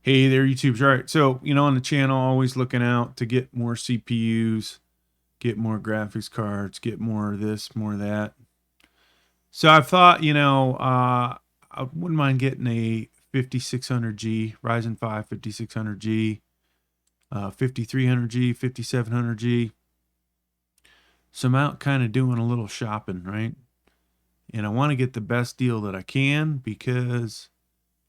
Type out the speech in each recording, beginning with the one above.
Hey there, YouTube's right. So, on the channel, always looking out to get more CPUs, get more graphics cards, get more of this, more of that. So I thought, I wouldn't mind getting a 5600G, Ryzen 5 5600G, 5300G, 5700G. So I'm out kind of doing a little shopping, right? And I want to get the best deal that I can because,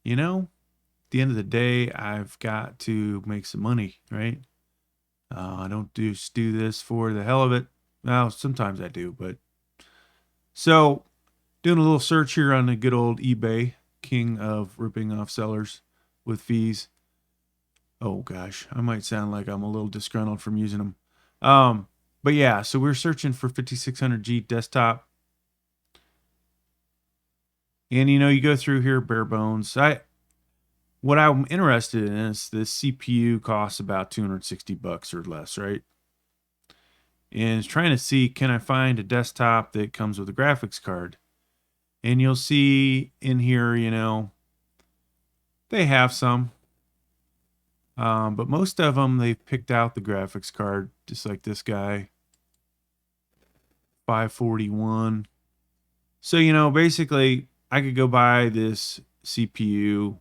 at the end of the day, I've got to make some money, right? I don't just do this for the hell of it. Well, sometimes I do, but so doing a little search here on the good old eBay, king of ripping off sellers with fees. Oh gosh, I might sound like I'm a little disgruntled from using them. But yeah, so we're searching for 5600G desktop. And you go through here bare bones. What I'm interested in is this CPU costs about 260 bucks or less, right? And it's trying to see, can I find a desktop that comes with a graphics card? And you'll see in here, they have some. But most of them, they've picked out the graphics card, just like this guy, 541. So, basically, I could go buy this CPU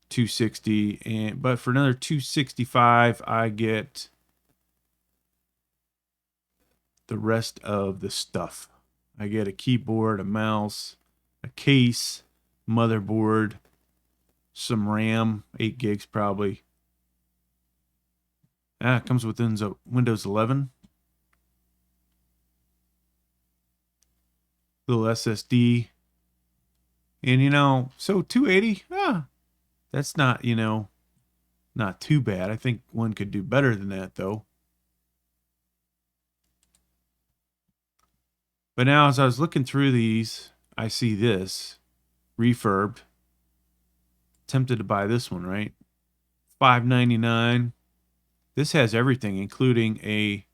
260, but for another 265, I get the rest of the stuff. I get a keyboard, a mouse, a case, motherboard, some RAM, 8 gigs probably. It comes with Windows 11. Little SSD. And so 280, that's not, not too bad. I think one could do better than that though. But now as I was looking through these, I see this refurbed. Tempted to buy this one, right? $599. This has everything, including a,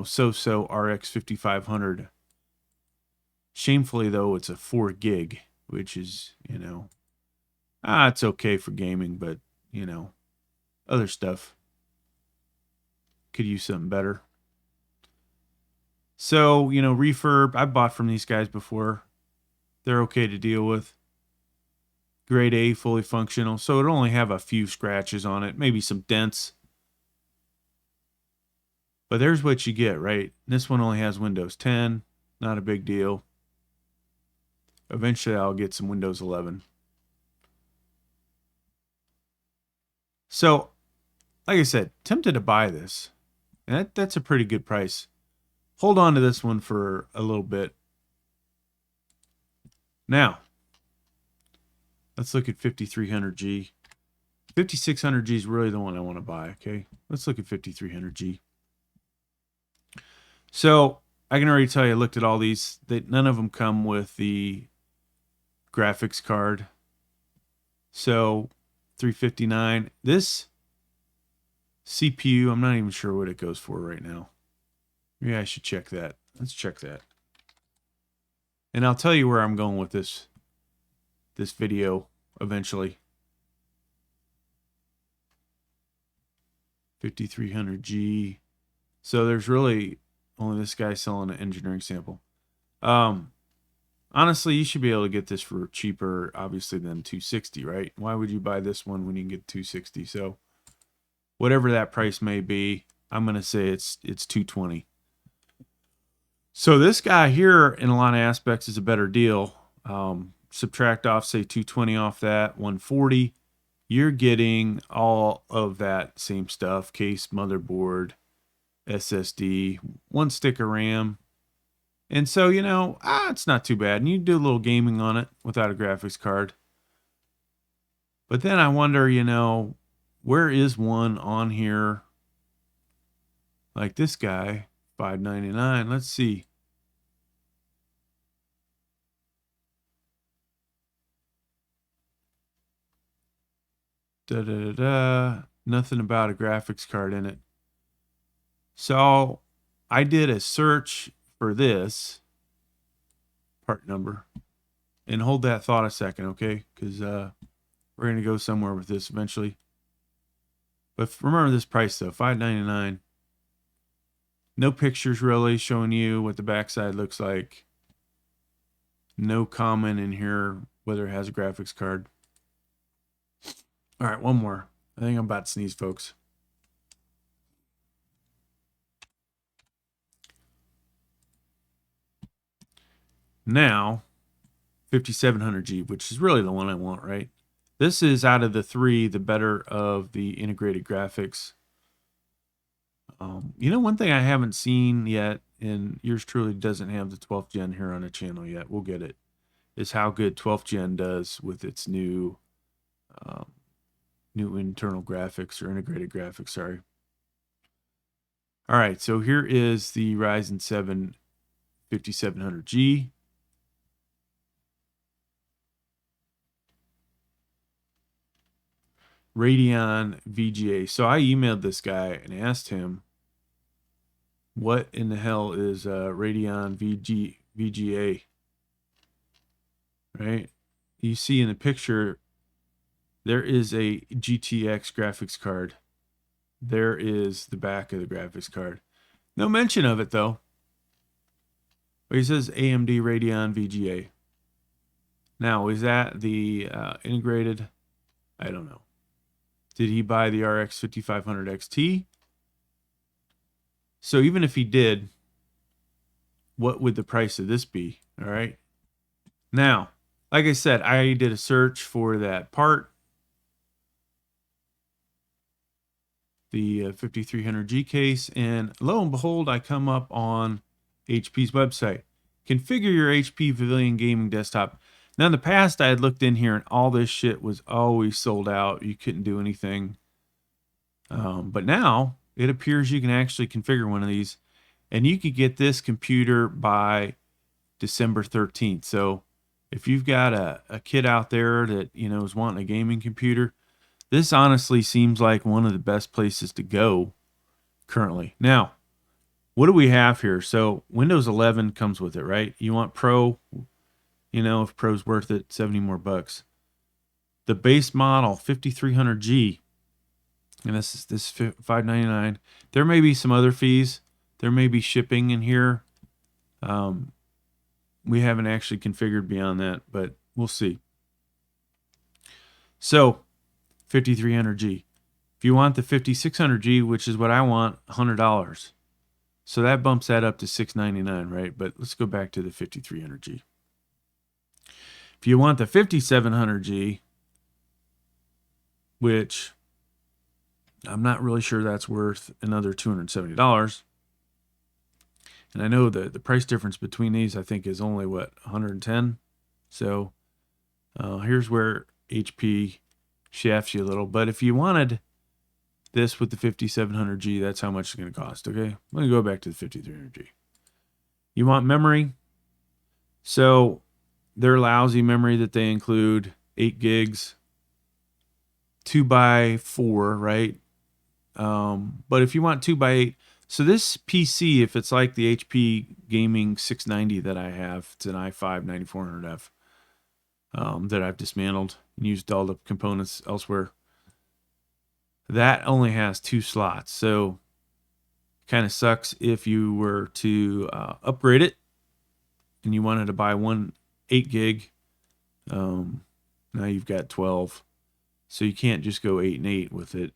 so RX 5500. Shamefully though, it's a 4 gig, which is, it's okay for gaming, but other stuff could use something better. So, refurb, I bought from these guys before. They're okay to deal with. Grade A, fully functional. So it'll only have a few scratches on it, maybe some dents. But there's what you get, right? This one only has Windows 10. Not a big deal. Eventually I'll get some Windows 11. So, like I said, tempted to buy this. And that's a pretty good price. Hold on to this one for a little bit. Now, let's look at 5300G. 5600G is really the one I want to buy, okay? Let's look at 5300G. So, I can already tell you, I looked at all these. None of them come with the graphics card. So, 359. This CPU, I'm not even sure what it goes for right now. Maybe I should check that. Let's check that. And I'll tell you where I'm going with this video eventually. 5300G. So there's really only this guy selling an engineering sample. Honestly, you should be able to get this for cheaper, obviously, than 260, right? Why would you buy this one when you can get 260? So whatever that price may be, I'm going to say it's 220. So this guy here, in a lot of aspects, is a better deal. Subtract off, say, 220 off that, 140. You're getting all of that same stuff: case, motherboard, SSD, 1 stick of RAM. And so, it's not too bad. And you do a little gaming on it without a graphics card. But then I wonder, where is one on here like this guy, $599? Let's see. Nothing about a graphics card in it. So I did a search for this part number, and hold that thought a second, okay? Because We're going to go somewhere with this eventually. But remember this price though, $599. No pictures really showing you what the backside looks like. No comment in here whether it has a graphics card. All right, one more. I think I'm about to sneeze, folks. Now, 5700G, which is really the one I want, right? This is out of the three, the better of the integrated graphics. You know, one thing I haven't seen yet, and yours truly doesn't have the 12th gen here on the channel yet, we'll get it, is how good 12th gen does with its new internal graphics, or integrated graphics, sorry. All right, so here is the Ryzen 7 5700G. Radeon VGA. So I emailed this guy and asked him, what in the hell is Radeon VGA? Right? You see in the picture, there is a GTX graphics card. There is the back of the graphics card. No mention of it though. But he says AMD Radeon VGA. Now, is that the integrated? I don't know. Did he buy the RX 5500 XT? So even if he did, what would the price of this be? All right. Now, like I said, I did a search for that part. The 5300G case, and lo and behold, I come up on HP's website. Configure your HP Pavilion gaming desktop. Now, in the past, I had looked in here and all this shit was always sold out. You couldn't do anything. But now it appears you can actually configure one of these, and you could get this computer by December 13th. So if you've got a kid out there that, you know, is wanting a gaming computer, this honestly seems like one of the best places to go currently. Now, what do we have here? So Windows 11 comes with it, right? You want Pro, you know, if Pro's worth it, 70 more bucks. The base model, 5300G, and this is $599. There may be some other fees. There may be shipping in here. We haven't actually configured beyond that, but we'll see. So 5300G. If you want the 5600G, which is what I want, $100. So that bumps that up to $699, right? But let's go back to the 5300G. If you want the 5700G, which I'm not really sure that's worth another $270. And I know the price difference between these, I think, is only, what, 110? So here's where HP shafts you a little. But if you wanted this with the 5700G, that's how much it's going to cost, okay? Let me go back to the 5300G. You want memory? So their lousy memory that they include, 8 gigs, 2x4, right? But if you want 2x8, so this PC, if it's like the HP Gaming 690 that I have, it's an i5 9400F that I've dismantled and used all the components elsewhere. That only has 2 slots, so kind of sucks if you were to upgrade it and you wanted to buy one 8 gig. Now you've got 12, so you can't just go 8 and 8 with it.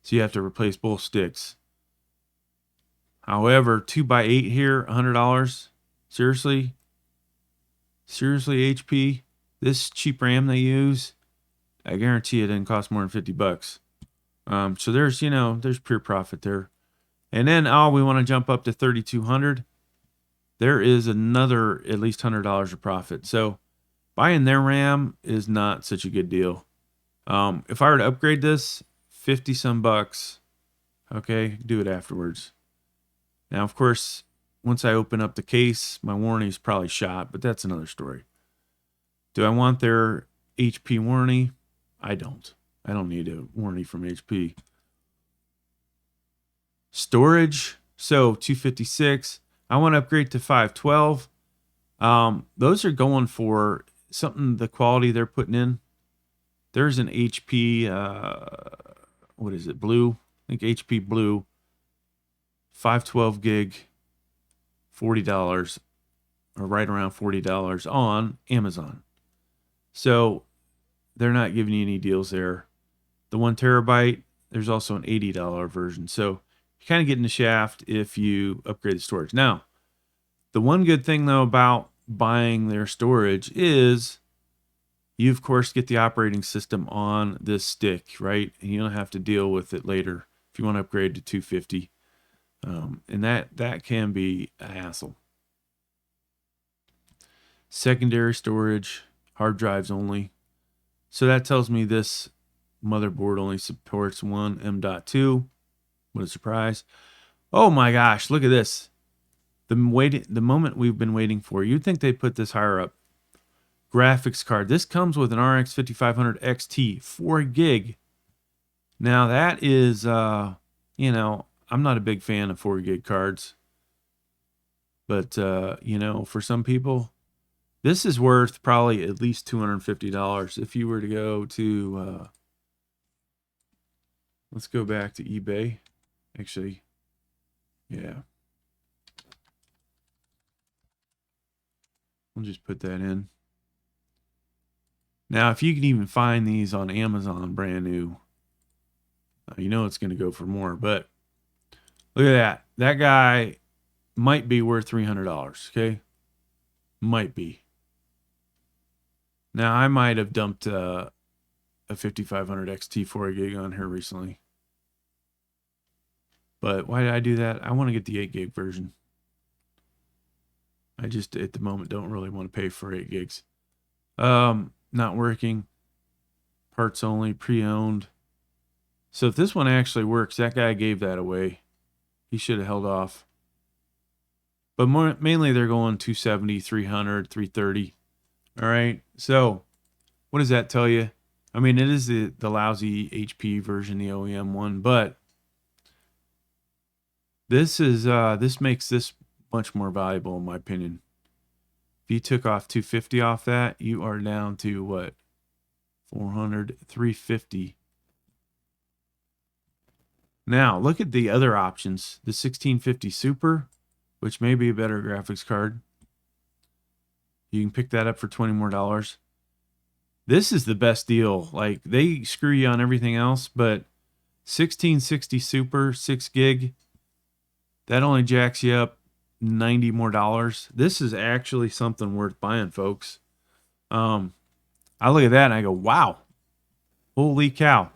So you have to replace both sticks. However, 2x8 here, $100. Seriously? Seriously, HP? This cheap RAM they use, I guarantee it didn't cost more than 50 bucks. So there's, you know, there's pure profit there. And then, we want to jump up to 3200. There is another at least $100 of profit. So buying their RAM is not such a good deal. If I were to upgrade this, 50 some bucks, okay, do it afterwards. Now, of course, once I open up the case, my warranty is probably shot, but that's another story. Do I want their HP warranty? I don't. I don't need a warranty from HP. Storage, so 256. I want to upgrade to 512. Those are going for something, the quality they're putting in. There's an HP, what is it, Blue? I think HP Blue, 512 gig, $40, or right around $40 on Amazon. So they're not giving you any deals there. The 1 terabyte, there's also an $80 version. So you kind of get in the shaft if you upgrade the storage. Now, the one good thing though about buying their storage is you of course get the operating system on this stick, right? And you don't have to deal with it later if you want to upgrade to 250. And that can be a hassle. Secondary storage, hard drives only. So that tells me this motherboard only supports one M.2. What a surprise. Oh my gosh, look at this. The moment we've been waiting for. You'd think they'd put this higher up. Graphics card. This comes with an RX 5500 XT, 4 gig. Now that is, you know, I'm not a big fan of 4 gig cards. But, you know, for some people, this is worth probably at least $250 if you were to go to, let's go back to eBay. Actually, yeah. We'll just put that in. Now, if you can even find these on Amazon brand new, you know it's going to go for more. But look at that. That guy might be worth $300, okay? Might be. Now, I might have dumped a 5500 XT 4 gig on here recently. But why did I do that? I want to get the 8 gig version. I just, at the moment, don't really want to pay for 8 gigs. Not working. Parts only, pre-owned. So if this one actually works, that guy gave that away. He should have held off. But mainly they're going 270, 300, 330. All right. So what does that tell you? I mean, it is the lousy HP version, the OEM one, but this is this makes this much more valuable in my opinion. If you took off 250 off that, you are down to what? 400, 350. Now, look at the other options. The 1650 Super, which may be a better graphics card. You can pick that up for $20 more. This is the best deal. Like, they screw you on everything else, but 1660 Super, 6 gig, that only jacks you up $90 more. This is actually something worth buying, folks. I look at that and I go, wow, holy cow.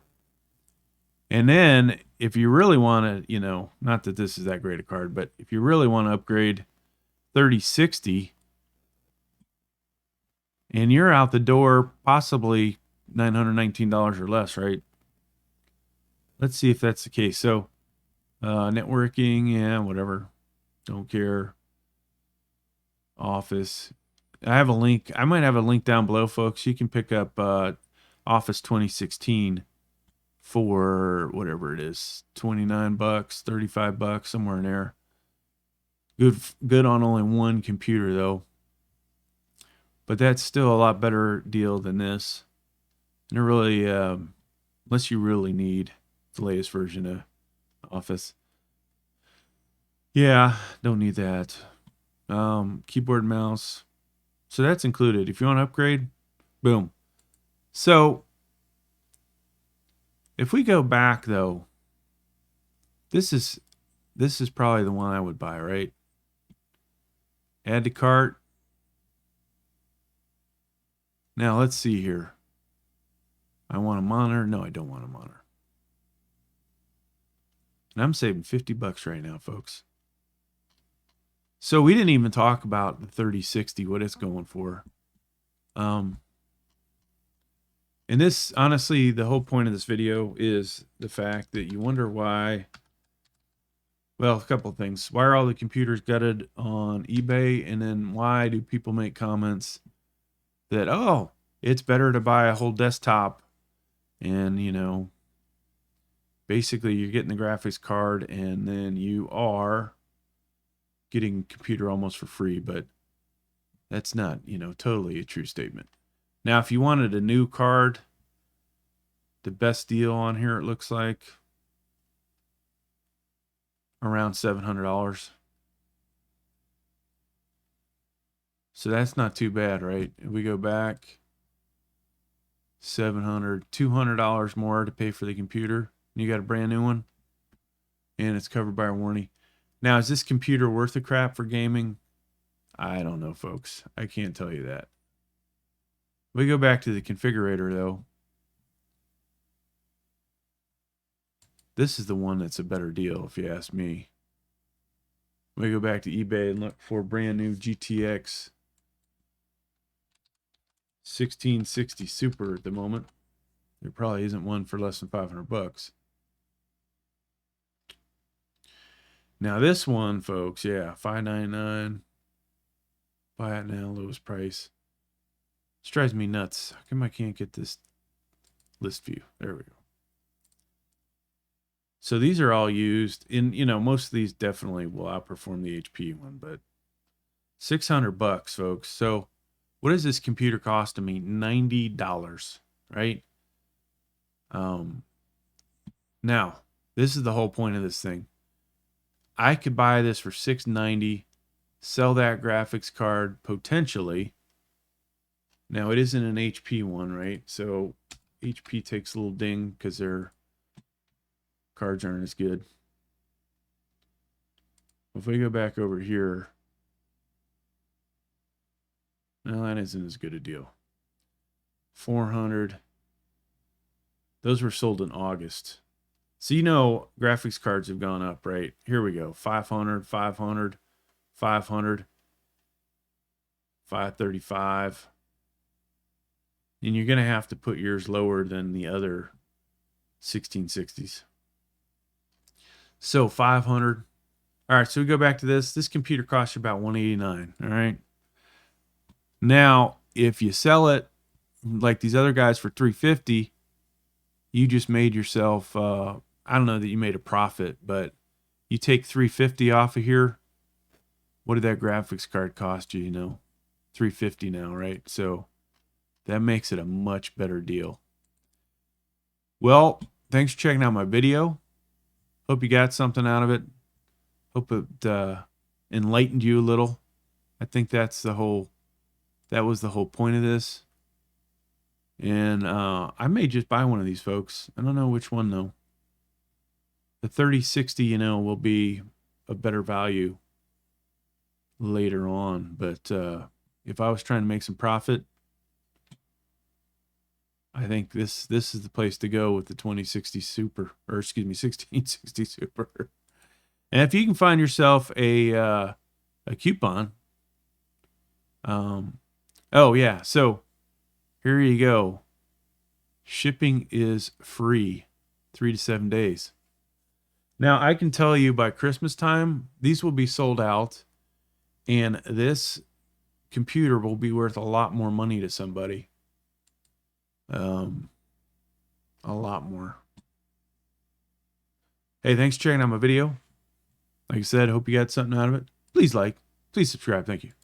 And then if you really want to, you know, not that this is that great a card, but if you really want to upgrade 3060 and you're out the door possibly $919 or less, right? Let's see if that's the case. So networking, yeah, whatever. Don't care. Office. I have a link. I might have a link down below, folks. You can pick up Office 2016 for whatever it is, $29, $35, somewhere in there. Good on only one computer though. But that's still a lot better deal than this. And it really, unless you really need the latest version of Office. Yeah, don't need that. Keyboard and mouse. So that's included. If you want to upgrade, boom. So if we go back though, this is probably the one I would buy, right? Add to cart. Now let's see here. I want a monitor. No, I don't want a monitor. And I'm saving $50 right now, folks. So we didn't even talk about the 3060, what it's going for. And this, honestly, the whole point of this video is the fact that you wonder why, well, a couple of things. Why are all the computers gutted on eBay? And then why do people make comments that, oh, it's better to buy a whole desktop and, you know, basically you're getting the graphics card and then you are getting a computer almost for free, but that's not, you know, totally a true statement. Now, if you wanted a new card, The best deal on here, it looks like around $700. So that's not too bad, right? If we go back, $200 more to pay for the computer. You got a brand new one, and it's covered by a warranty. Now, is this computer worth the crap for gaming? I don't know, folks. I can't tell you that. We go back to the configurator, though. This is the one that's a better deal, if you ask me. We go back to eBay and look for brand new GTX 1660 Super at the moment. There probably isn't one for less than $500. Now this one, folks, yeah, $599. Buy it now, lowest price. This drives me nuts. How come I can't get this list view? There we go. So these are all used in, you know, most of these definitely will outperform the HP one, but $600, folks. So what does this computer cost to me? $90, right? Now, this is the whole point of this thing. I could buy this for $690, sell that graphics card potentially. Now, it isn't an HP one, right? So HP takes a little ding because their cards aren't as good. If we go back over here, no, that isn't as good a deal. 400. Those were sold in August. So you know graphics cards have gone up, right? Here we go. 500, 500, 500, 535. And you're going to have to put yours lower than the other 1660s. So 500. All right, so we go back to this. This computer costs you about $189, all right? Now, if you sell it like these other guys for $350, you just made yourself, I don't know that you made a profit, but you take $350 off of here. What did that graphics card cost you, you know? $350 now, right? So that makes it a much better deal. Well, thanks for checking out my video. Hope you got something out of it. Hope it enlightened you a little. I think that was the whole point of this. And I may just buy one of these, folks. I don't know which one, though. The 3060, you know, will be a better value later on. But if I was trying to make some profit, I think this is the place to go with the 2060 Super, or excuse me, 1660 Super. And if you can find yourself a coupon, oh yeah, so here you go. Shipping is free, 3 to 7 days. Now I can tell you by Christmas time, these will be sold out, and this computer will be worth a lot more money to somebody. A lot more. Hey, thanks for checking out my video. Like I said, hope you got something out of it. Please like, please subscribe. Thank you.